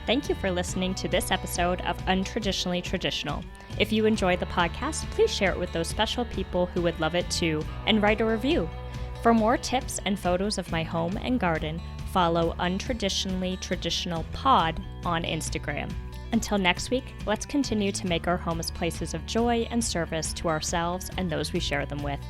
Thank you for listening to this episode of Untraditionally Traditional. If you enjoy the podcast, please share it with those special people who would love it too, and write a review. For more tips and photos of my home and garden, follow Untraditionally Traditional Pod on Instagram. Until next week, let's continue to make our homes places of joy and service to ourselves and those we share them with.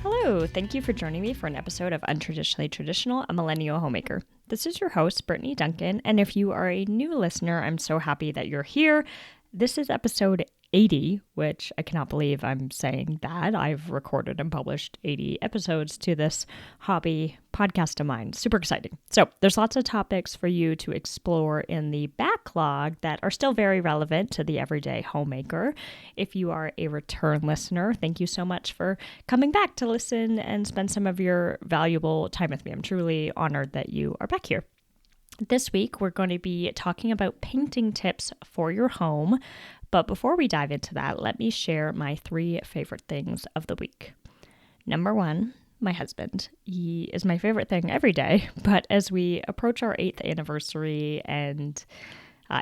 Hello, thank you for joining me for an episode of Untraditionally Traditional, a Millennial Homemaker. This is your host, Brittany Duncan, and if you are a new listener, I'm so happy that you're here. This is episode 80, which I cannot believe I'm saying that. I've recorded and published 80 episodes to this hobby podcast of mine. Super exciting. So there's lots of topics for you to explore in the backlog that are still very relevant to the everyday homemaker. If you are a return listener, thank you so much for coming back to listen and spend some of your valuable time with me. I'm truly honored that you are back here. This week, we're going to be talking about painting tips for your home. But before we dive into that, let me share my 3 favorite things of the week. Number 1, my husband. He is my favorite thing every day, but as we approach our 8th anniversary and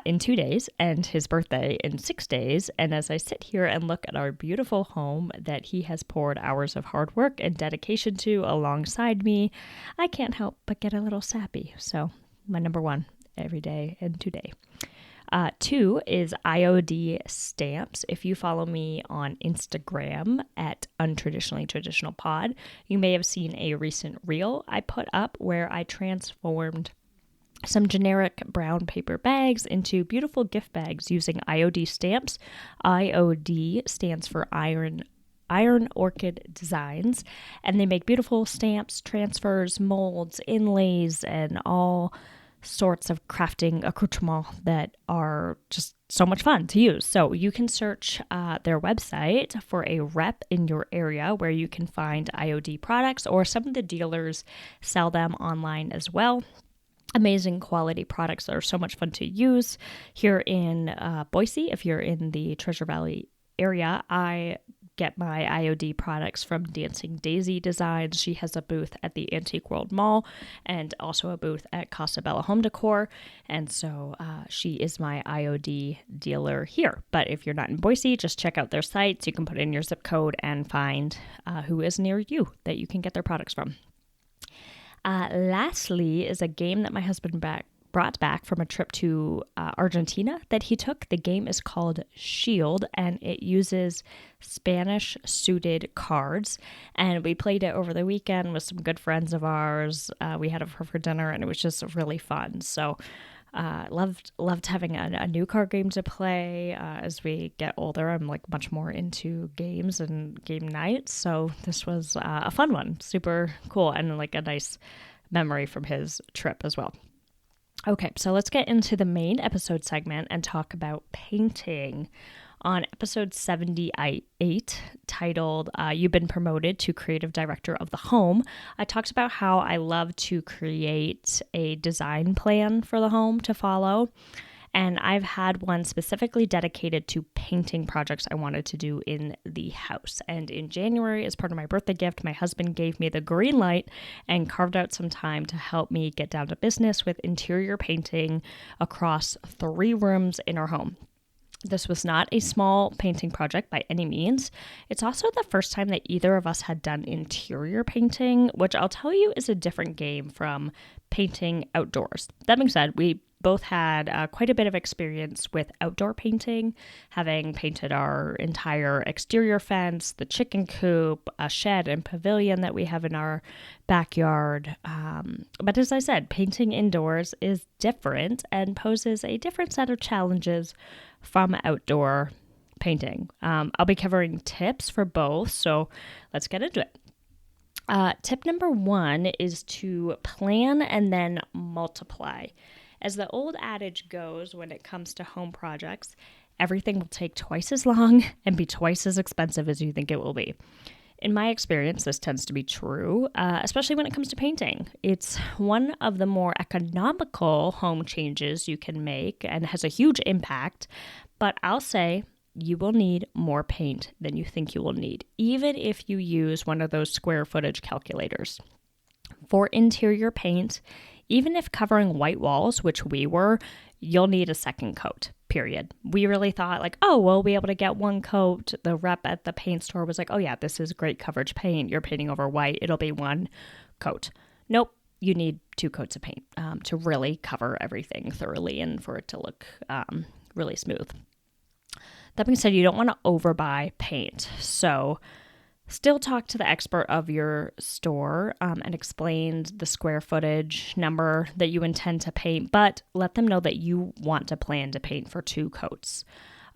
in 2 days and his birthday in 6 days, and as I sit here and look at our beautiful home that he has poured hours of hard work and dedication to alongside me, I can't help but get a little sappy. So my number 1 every day and today. 2 is IOD stamps. If you follow me on Instagram at Untraditionally Traditional Pod, you may have seen a recent reel I put up where I transformed some generic brown paper bags into beautiful gift bags using IOD stamps. IOD stands for Iron Orchid Designs, and they make beautiful stamps, transfers, molds, inlays, and all sorts of crafting accoutrements that are just so much fun to use. So you can search their website for a rep in your area where you can find IOD products, or some of the dealers sell them online as well. Amazing quality products that are so much fun to use. Here in Boise, if you're in the Treasure Valley area, I get my IOD products from Dancing Daisy Designs. She has a booth at the Antique World Mall and also a booth at Casa Bella Home Decor. And so she is my IOD dealer here. But if you're not in Boise, just check out their sites. You can put in your zip code and find who is near you that you can get their products from. Lastly is a game that my husband brought back from a trip to Argentina that he took. The game is called Shield, and it uses Spanish-suited cards. And we played it over the weekend with some good friends of ours. We had it for dinner, and it was just really fun. So loved having a new card game to play. As we get older, I'm like much more into games and game nights. So this was a fun one, super cool, and like a nice memory from his trip as well. Okay, so let's get into the main episode segment and talk about painting. On episode 78, titled You've Been Promoted to Creative Director of the Home, I talked about how I love to create a design plan for the home to follow. And I've had one specifically dedicated to painting projects I wanted to do in the house. And in January, as part of my birthday gift, my husband gave me the green light and carved out some time to help me get down to business with interior painting across 3 rooms in our home. This was not a small painting project by any means. It's also the first time that either of us had done interior painting, which I'll tell you is a different game from painting outdoors. That being said, we both had quite a bit of experience with outdoor painting, having painted our entire exterior fence, the chicken coop, a shed and pavilion that we have in our backyard. But as I said, painting indoors is different and poses a different set of challenges from outdoor painting. I'll be covering tips for both, so let's get into it. Tip number 1 is to plan and then multiply. As the old adage goes when it comes to home projects, everything will take twice as long and be twice as expensive as you think it will be. In my experience, this tends to be true, especially when it comes to painting. It's one of the more economical home changes you can make and has a huge impact, but I'll say you will need more paint than you think you will need, even if you use one of those square footage calculators. For interior paint, even if covering white walls, which we were, you'll need a second coat, period. We really thought like, oh, we'll be able to get one coat. The rep at the paint store was like, oh yeah, this is great coverage paint. You're painting over white. It'll be one coat. Nope. You need 2 coats of paint to really cover everything thoroughly and for it to look really smooth. That being said, you don't want to overbuy paint. So still talk to the expert of your store and explain the square footage number that you intend to paint, but let them know that you want to plan to paint for 2 coats.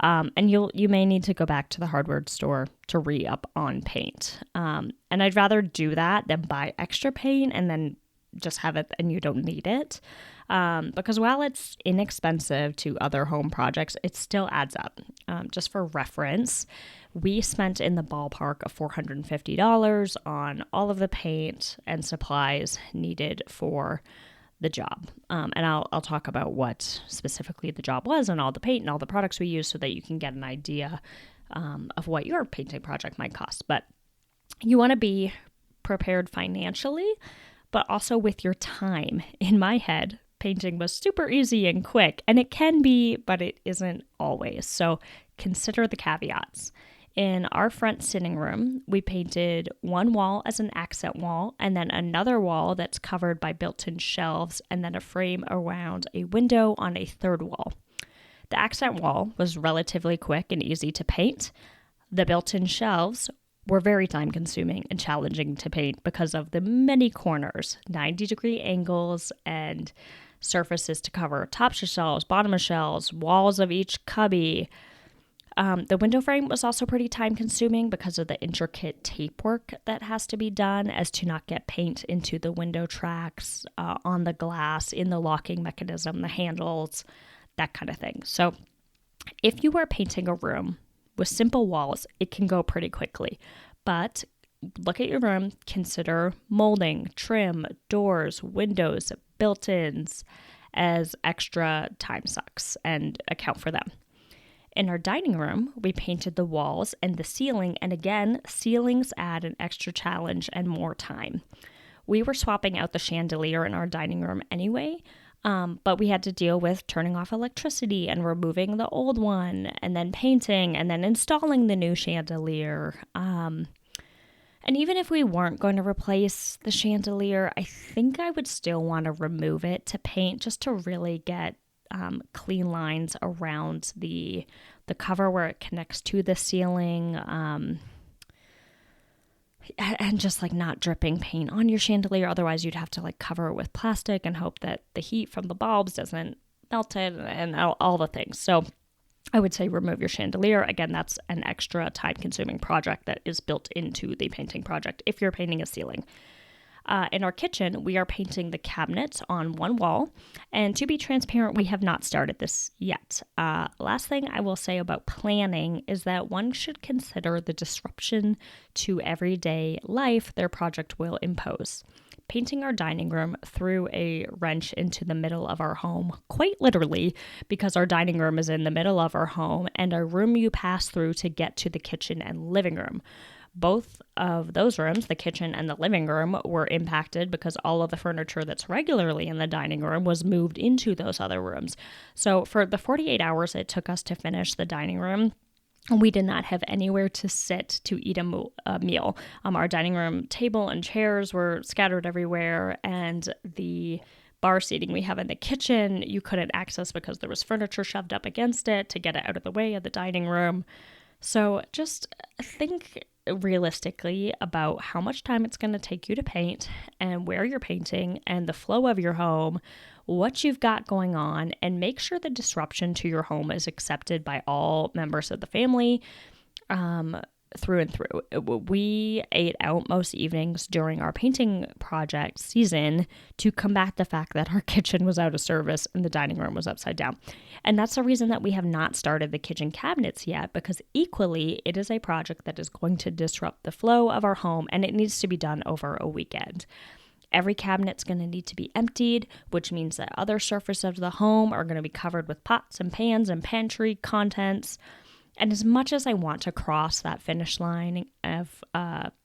And you may need to go back to the hardware store to re-up on paint. And I'd rather do that than buy extra paint and then just have it and you don't need it. Because while it's inexpensive to other home projects, it still adds up. Just for reference, we spent in the ballpark of $450 on all of the paint and supplies needed for the job. And I'll talk about what specifically the job was and all the paint and all the products we used so that you can get an idea of what your painting project might cost. But you want to be prepared financially, but also with your time. In my head, painting was super easy and quick, and it can be, but it isn't always. So consider the caveats. In our front sitting room, we painted one wall as an accent wall and then another wall that's covered by built-in shelves and then a frame around a window on a third wall. The accent wall was relatively quick and easy to paint. The built-in shelves were very time-consuming and challenging to paint because of the many corners, 90-degree angles, and surfaces to cover tops of shelves, bottom of shelves, walls of each cubby. The window frame was also pretty time-consuming because of the intricate tape work that has to be done as to not get paint into the window tracks, on the glass, in the locking mechanism, the handles, that kind of thing. So if you are painting a room with simple walls, it can go pretty quickly. But look at your room, consider molding, trim, doors, windows, built-ins as extra time sucks and account for them. In our dining room, we painted the walls and the ceiling, and again, ceilings add an extra challenge and more time. We were swapping out the chandelier in our dining room anyway, but we had to deal with turning off electricity and removing the old one, and then painting, and then installing the new chandelier. And even if we weren't going to replace the chandelier, I think I would still want to remove it to paint just to really get clean lines around the cover where it connects to the ceiling, and just like not dripping paint on your chandelier. Otherwise you'd have to like cover it with plastic and hope that the heat from the bulbs doesn't melt it and all the things. So I would say remove your chandelier. Again, that's an extra time-consuming project that is built into the painting project if you're painting a ceiling. In our kitchen, we are painting the cabinets on one wall, and to be transparent, we have not started this yet. Last thing I will say about planning is that one should consider the disruption to everyday life their project will impose. Painting our dining room threw a wrench into the middle of our home, quite literally, because our dining room is in the middle of our home and a room you pass through to get to the kitchen and living room. Both of those rooms, the kitchen and the living room, were impacted because all of the furniture that's regularly in the dining room was moved into those other rooms. So for the 48 hours it took us to finish the dining room, we did not have anywhere to sit to eat a meal. Our dining room table and chairs were scattered everywhere, and the bar seating we have in the kitchen you couldn't access because there was furniture shoved up against it to get it out of the way of the dining room. So just think realistically about how much time it's going to take you to paint and where you're painting and the flow of your home, what you've got going on, and make sure the disruption to your home is accepted by all members of the family through and through. We ate out most evenings during our painting project season to combat the fact that our kitchen was out of service and the dining room was upside down. And that's the reason that we have not started the kitchen cabinets yet, because equally it is a project that is going to disrupt the flow of our home, and it needs to be done over a weekend. Every cabinet's going to need to be emptied, which means that other surfaces of the home are going to be covered with pots and pans and pantry contents. And as much as I want to cross that finish line of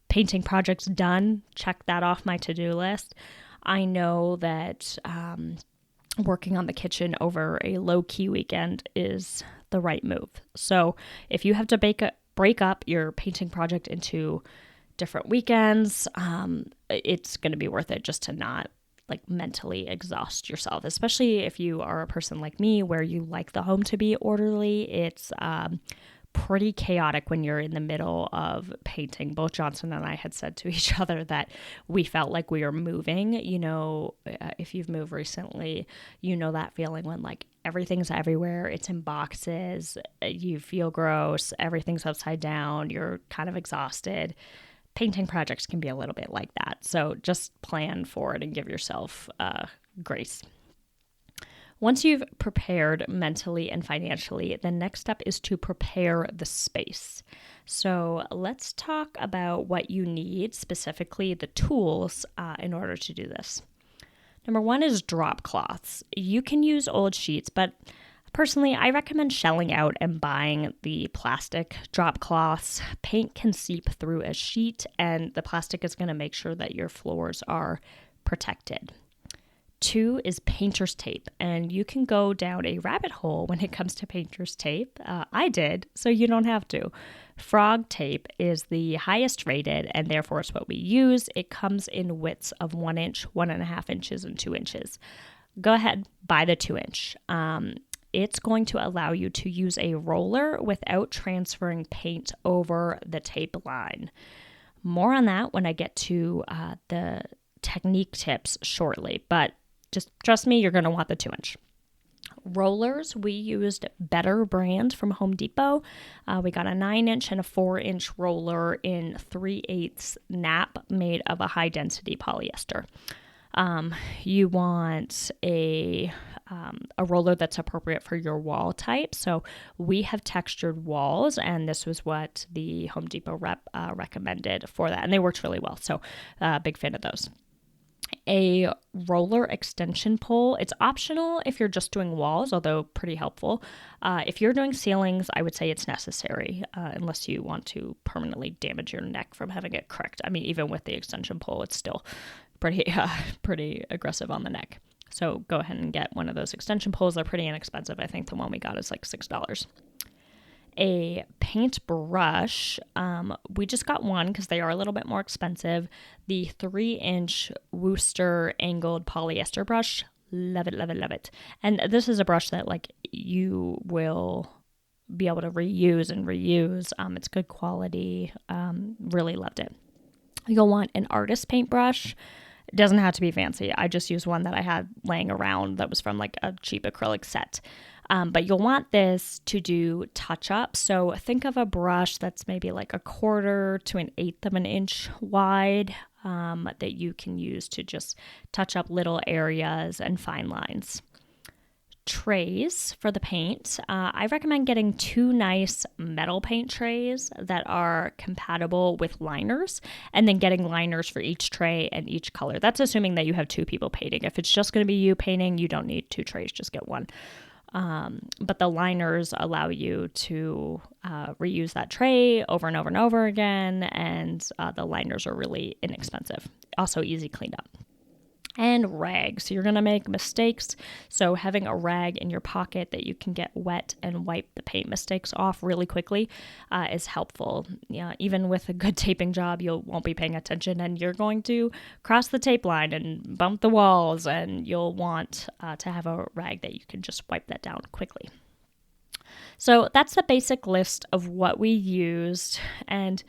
painting projects done, check that off my to-do list, I know that working on the kitchen over a low-key weekend is the right move. So if you have to break up your painting project into different weekends, it's going to be worth it just to not like mentally exhaust yourself, especially if you are a person like me where you like the home to be orderly. It's pretty chaotic when you're in the middle of painting. Both Johnson and I had said to each other that we felt like we were moving. You know, if you've moved recently, you know that feeling when like everything's everywhere, it's in boxes, you feel gross, everything's upside down, you're kind of exhausted. Painting projects can be a little bit like that. So just plan for it and give yourself grace. Once you've prepared mentally and financially, the next step is to prepare the space. So let's talk about what you need, specifically the tools, in order to do this. Number one is drop cloths. You can use old sheets, but personally, I recommend shelling out and buying the plastic drop cloths. Paint can seep through a sheet, and the plastic is going to make sure that your floors are protected. Two is painter's tape, and you can go down a rabbit hole when it comes to painter's tape. I did, so you don't have to. Frog tape is the highest rated, and therefore it's what we use. It comes in widths of 1 inch, 1.5 inches, and 2 inches. Go ahead, buy the 2 inch. It's going to allow you to use a roller without transferring paint over the tape line. More on that when I get to the technique tips shortly, but just trust me, you're going to want the 2 inch. Rollers, we used Better brand from Home Depot. We got a 9 inch and a 4 inch roller in 3/8 nap made of a high density polyester. You want a roller that's appropriate for your wall type. So we have textured walls, and this was what the Home Depot rep recommended for that. And they worked really well. So big fan of those. A roller extension pole. It's optional if you're just doing walls, although pretty helpful. If you're doing ceilings, I would say it's necessary, unless you want to permanently damage your neck from having it cracked. I mean, even with the extension pole, it's still pretty aggressive on the neck. So go ahead and get one of those extension poles. They're pretty inexpensive. I think the one we got is like $6. A paintbrush. We just got one because they are a little bit more expensive. The 3 inch Wooster angled polyester brush. Love it, love it, love it. And this is a brush that like you will be able to reuse and reuse. It's good quality. Really loved it. You'll want an artist paintbrush. It doesn't have to be fancy. I just used one that I had laying around that was from like a cheap acrylic set. But you'll want this to do touch-up. So think of a brush that's maybe like 1/4 to 1/8 of an inch wide that you can use to just touch up little areas and fine lines. Trays for the paint. I recommend getting 2 nice metal paint trays that are compatible with liners, and then getting liners for each tray and each color. That's assuming that you have 2 people painting. If it's just going to be you painting, you don't need 2 trays, just get one. But the liners allow you to reuse that tray over and over and over again, and the liners are really inexpensive. Also easy cleanup. And rags. So you're going to make mistakes. So having a rag in your pocket that you can get wet and wipe the paint mistakes off really quickly is helpful. Yeah, even with a good taping job, you won't be paying attention, and you're going to cross the tape line and bump the walls, and you'll want to have a rag that you can just wipe that down quickly. So that's the basic list of what we used. And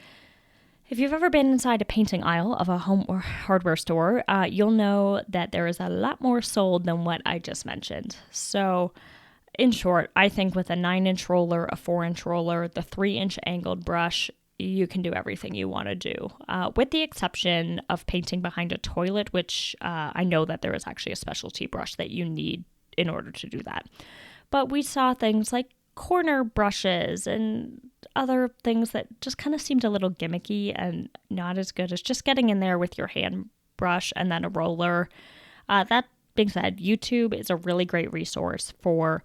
if you've ever been inside a painting aisle of a home or hardware store, you'll know that there is a lot more sold than what I just mentioned. So in short, I think with a 9 inch roller, a 4 inch roller, the 3 inch angled brush, you can do everything you want to do, with the exception of painting behind a toilet, which I know that there is actually a specialty brush that you need in order to do that. But we saw things like corner brushes and other things that just kind of seemed a little gimmicky and not as good as just getting in there with your hand brush and then a roller. That being said, YouTube is a really great resource for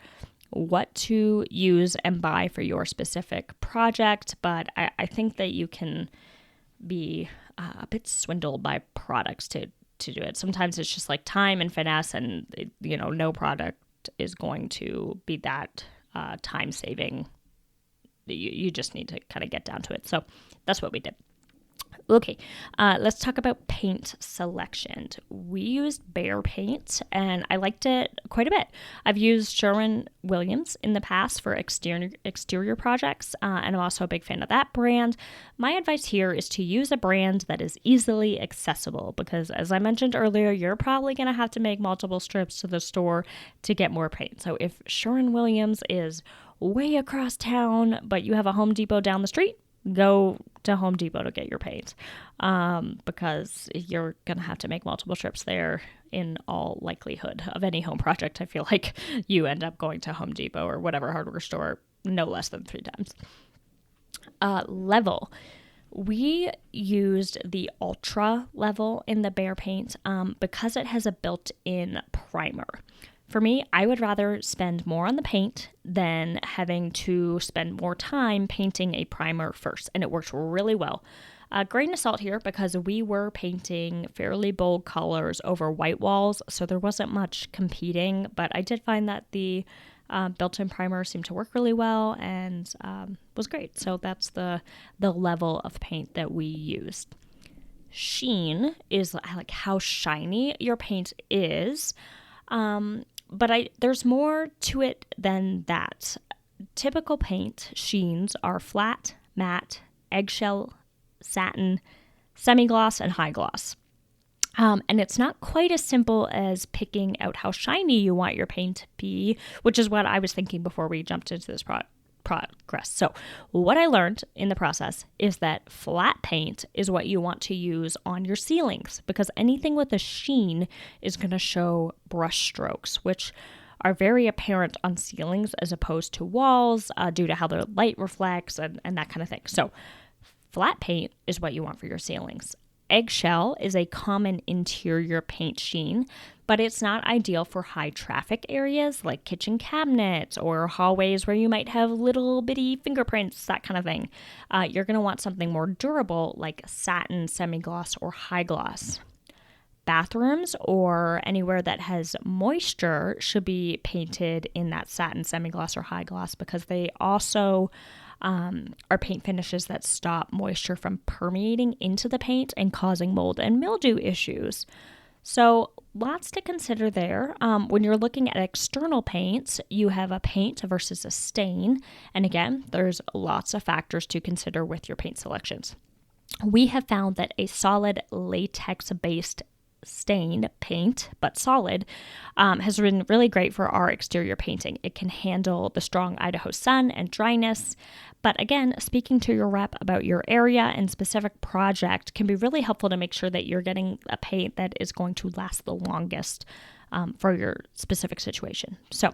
what to use and buy for your specific project, but I think that you can be a bit swindled by products to to do it. Sometimes it's just like time and finesse, and no product is going to be that time saving. You just need to kind of get down to it. So that's what we did. Okay, let's talk about paint selection. We used Behr paint, and I liked it quite a bit. I've used Sherwin-Williams in the past for exterior projects, and I'm also a big fan of that brand. My advice here is to use a brand that is easily accessible, because as I mentioned earlier, you're probably going to have to make multiple trips to the store to get more paint. So if Sherwin-Williams is way across town, but you have a Home Depot down the street, go to Home Depot to get your paint, because you're going to have to make multiple trips there in all likelihood of any home project. I feel like you end up going to Home Depot or whatever hardware store no less than 3 times. Level. We used the Ultra level in the Behr paint because it has a built-in primer. For me, I would rather spend more on the paint than having to spend more time painting a primer first, and it works really well. Grain of salt here, because we were painting fairly bold colors over white walls, so there wasn't much competing, but I did find that the built-in primer seemed to work really well and was great. So that's the level of paint that we used. Sheen is like how shiny your paint is. But there's more to it than that. Typical paint sheens are flat, matte, eggshell, satin, semi-gloss, and high gloss. And it's not quite as simple as picking out how shiny you want your paint to be, which is what I was thinking before we jumped into this progress. So what I learned in the process is that flat paint is what you want to use on your ceilings, because anything with a sheen is going to show brush strokes, which are very apparent on ceilings as opposed to walls due to how the light reflects and that kind of thing. So flat paint is what you want for your ceilings. Eggshell is a common interior paint sheen, but it's not ideal for high traffic areas like kitchen cabinets or hallways where you might have little bitty fingerprints, that kind of thing. You're going to want something more durable like satin, semi-gloss, or high gloss. Bathrooms or anywhere that has moisture should be painted in that satin, semi-gloss, or high gloss, because they also are paint finishes that stop moisture from permeating into the paint and causing mold and mildew issues. So lots to consider there. When you're looking at external paints, you have a paint versus a stain. And again, there's lots of factors to consider with your paint selections. We have found that a solid latex-based stain paint, but solid, has been really great for our exterior painting. It can handle the strong Idaho sun and dryness. But again, speaking to your rep about your area and specific project can be really helpful to make sure that you're getting a paint that is going to last the longest for your specific situation. So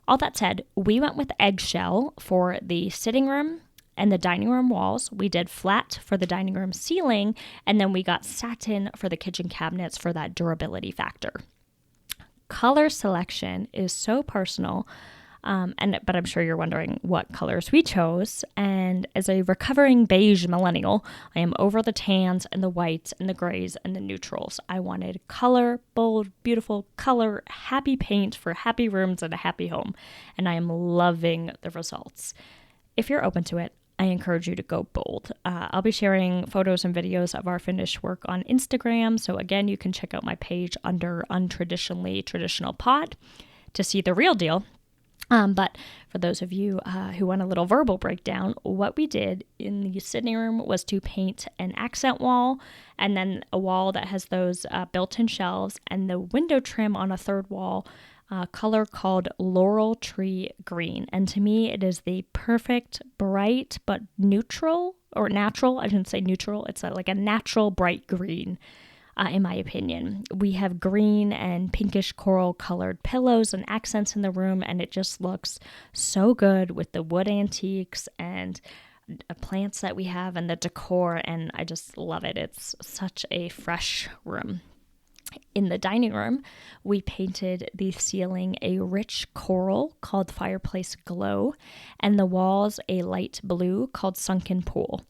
all that said, we went with eggshell for the sitting room and the dining room walls. We did flat for the dining room ceiling, and then we got satin for the kitchen cabinets for that durability factor. Color selection is so personal, but I'm sure you're wondering what colors we chose. And as a recovering beige millennial, I am over the tans and the whites and the grays and the neutrals. I wanted color, bold, beautiful color, happy paint for happy rooms and a happy home, and I am loving the results. If you're open to it, I encourage you to go bold. I'll be sharing photos and videos of our finished work on Instagram. So again, you can check out my page under Untraditionally Traditional Pod to see the real deal. But for those of you who want a little verbal breakdown, what we did in the sitting room was to paint an accent wall and then a wall that has those built-in shelves, and the window trim on a third wall, color called Laurel Tree Green. And to me, it is the perfect bright but neutral, or natural, I shouldn't say neutral, it's like a natural bright green. In my opinion. We have green and pinkish coral colored pillows and accents in the room, and it just looks so good with the wood antiques and plants that we have and the decor, and I just love it. It's such a fresh room. In the dining room, we painted the ceiling a rich coral called Fireplace Glow, and the walls a light blue called Sunken Pool.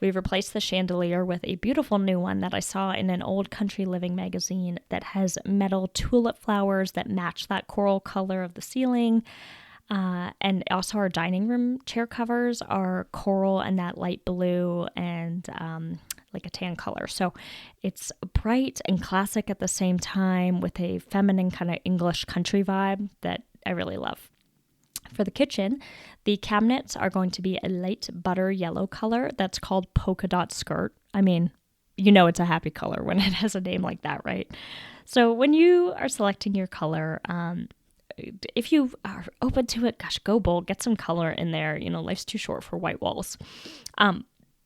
We replaced the chandelier with a beautiful new one that I saw in an old country living magazine that has metal tulip flowers that match that coral color of the ceiling. And also our dining room chair covers are coral and that light blue and like a tan color. So it's bright and classic at the same time with a feminine kind of English country vibe that I really love. For the kitchen, the cabinets are going to be a light butter yellow color that's called Polka Dot Skirt. I mean, you know it's a happy color when it has a name like that, right? So when you are selecting your color, if you are open to it, gosh, go bold, get some color in there. You know, life's too short for white walls.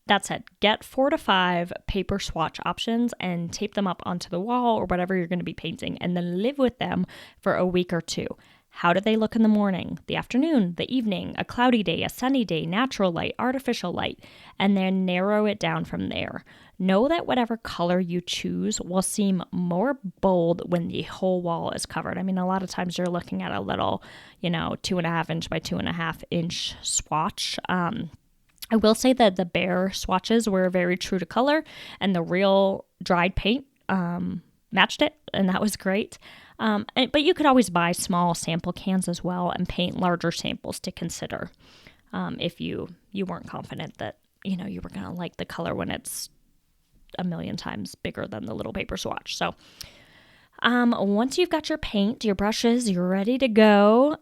That said, get 4 to 5 paper swatch options and tape them up onto the wall or whatever you're going to be painting, and then live with them for a week or two. How do they look in the morning, the afternoon, the evening, a cloudy day, a sunny day, natural light, artificial light, and then narrow it down from there. Know that whatever color you choose will seem more bold when the whole wall is covered. I mean, a lot of times you're looking at a little, 2.5 inch by 2.5 inch swatch. I will say that the bare swatches were very true to color, and the real dried paint matched it, and that was great. But you could always buy small sample cans as well and paint larger samples to consider if you weren't confident that you were going to like the color when it's a million times bigger than the little paper swatch. So once you've got your paint, your brushes, you're ready to go.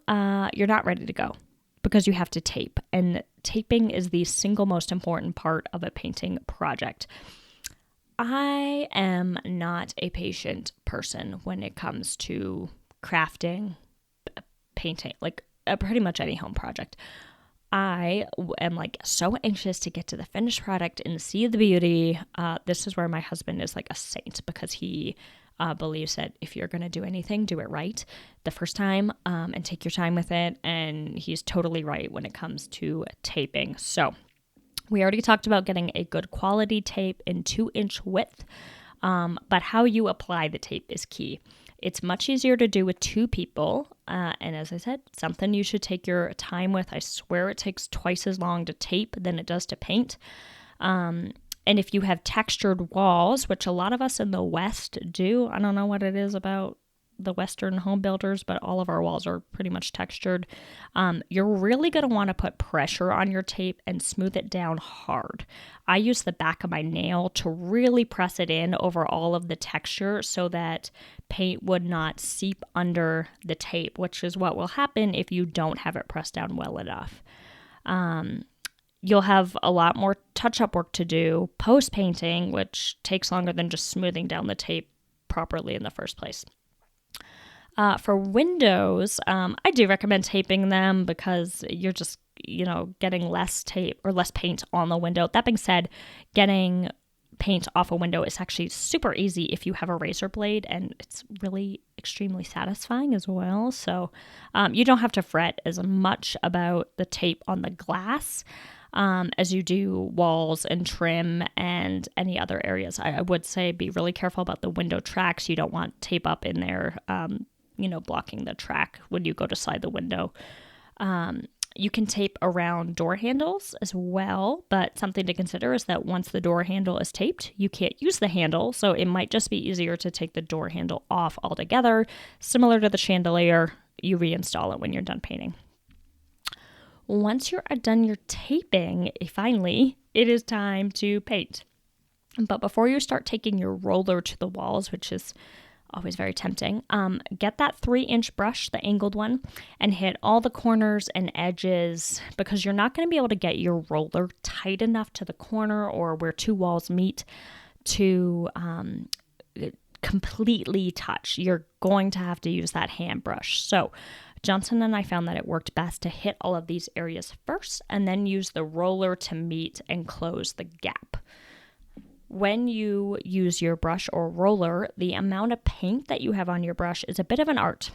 You're not ready to go because you have to tape, and taping is the single most important part of a painting project. I am not a patient person when it comes to crafting, painting, like pretty much any home project. I am so anxious to get to the finished product and see the beauty. This is where my husband is like a saint because he believes that if you're going to do anything, do it right the first time and take your time with it. And he's totally right when it comes to taping. So we already talked about getting a good quality tape in 2-inch width, but how you apply the tape is key. It's much easier to do with 2 people, and as I said, something you should take your time with. I swear it takes twice as long to tape than it does to paint. And if you have textured walls, which a lot of us in the West do, I don't know what it is about the Western home builders, but all of our walls are pretty much textured. You're really going to want to put pressure on your tape and smooth it down hard. I use the back of my nail to really press it in over all of the texture so that paint would not seep under the tape, which is what will happen if you don't have it pressed down well enough. You'll have a lot more touch-up work to do post-painting, which takes longer than just smoothing down the tape properly in the first place. For windows, I do recommend taping them because you're just, getting less tape or less paint on the window. That being said, getting paint off a window is actually super easy if you have a razor blade, and it's really extremely satisfying as well. So you don't have to fret as much about the tape on the glass as you do walls and trim and any other areas. I would say be really careful about the window tracks. You don't want tape up in there, blocking the track when you go to slide the window. You can tape around door handles as well, but something to consider is that once the door handle is taped, you can't use the handle, so it might just be easier to take the door handle off altogether. Similar to the chandelier, you reinstall it when you're done painting. Once you're done your taping, finally, it is time to paint. But before you start taking your roller to the walls, which is always very tempting, get that 3-inch brush, the angled one, and hit all the corners and edges because you're not going to be able to get your roller tight enough to the corner or where 2 walls meet to completely touch. You're going to have to use that hand brush. So Johnson and I found that it worked best to hit all of these areas first and then use the roller to meet and close the gap. When you use your brush or roller, the amount of paint that you have on your brush is a bit of an art.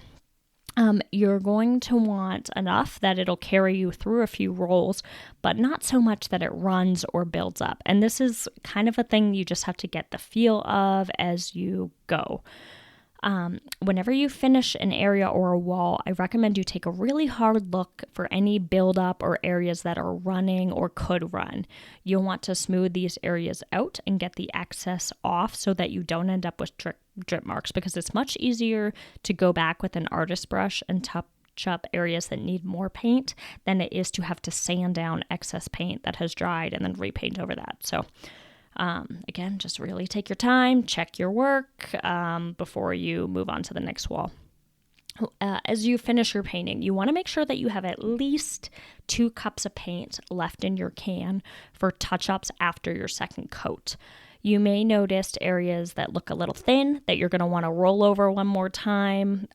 You're going to want enough that it'll carry you through a few rolls, but not so much that it runs or builds up. And this is kind of a thing you just have to get the feel of as you go. Whenever you finish an area or a wall, I recommend you take a really hard look for any buildup or areas that are running or could run. You'll want to smooth these areas out and get the excess off so that you don't end up with drip marks, because it's much easier to go back with an artist brush and touch up areas that need more paint than it is to have to sand down excess paint that has dried and then repaint over that. So again, just really take your time, check your work before you move on to the next wall. As you finish your painting, you want to make sure that you have at least 2 cups of paint left in your can for touch-ups after your second coat. You may notice areas that look a little thin that you're going to want to roll over one more time.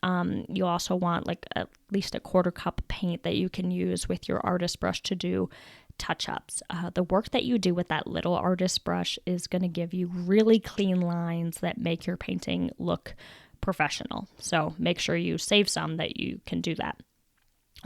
You also want like at least a 1/4 cup of paint that you can use with your artist brush to do touch-ups. The work that you do with that little artist brush is going to give you really clean lines that make your painting look professional. So make sure you save some that you can do that.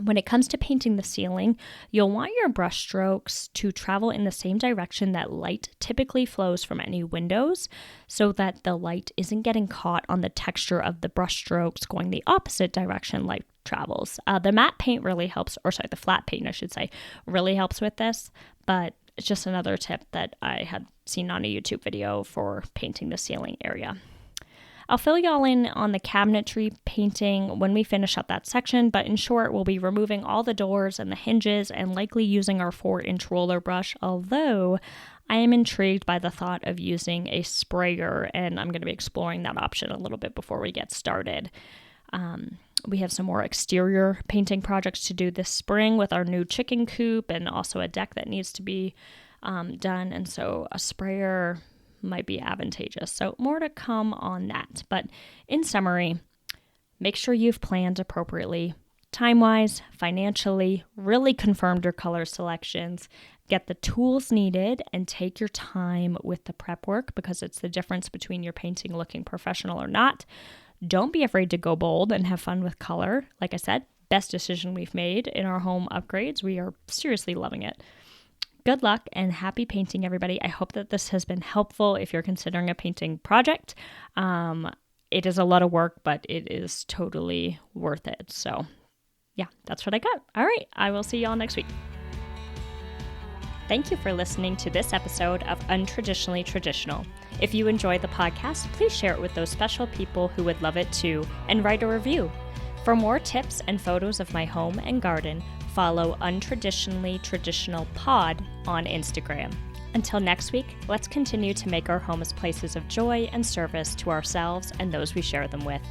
When it comes to painting the ceiling, you'll want your brush strokes to travel in the same direction that light typically flows from any windows, so that the light isn't getting caught on the texture of the brush strokes going the opposite direction light travels. The matte paint really helps, the flat paint, I should say, really helps with this, but it's just another tip that I had seen on a YouTube video for painting the ceiling area. I'll fill y'all in on the cabinetry painting when we finish up that section, but in short, we'll be removing all the doors and the hinges and likely using our 4-inch roller brush, although I am intrigued by the thought of using a sprayer, and I'm going to be exploring that option a little bit before we get started. We have some more exterior painting projects to do this spring with our new chicken coop and also a deck that needs to be done, and so a sprayer might be advantageous. So more to come on that. But in summary, make sure you've planned appropriately, time-wise, financially, really confirmed your color selections, get the tools needed, and take your time with the prep work, because it's the difference between your painting looking professional or not. Don't be afraid to go bold and have fun with color. Like I said, best decision we've made in our home upgrades. We are seriously loving it. Good luck and happy painting, everybody. I hope that this has been helpful if you're considering a painting project. It is a lot of work, but it is totally worth it. So yeah, that's what I got. All right, I will see y'all next week. Thank you for listening to this episode of Untraditionally Traditional. If you enjoyed the podcast, please share it with those special people who would love it too, and write a review. For more tips and photos of my home and garden, follow Untraditionally Traditional Pod on Instagram. Until next week, let's continue to make our homes places of joy and service to ourselves and those we share them with.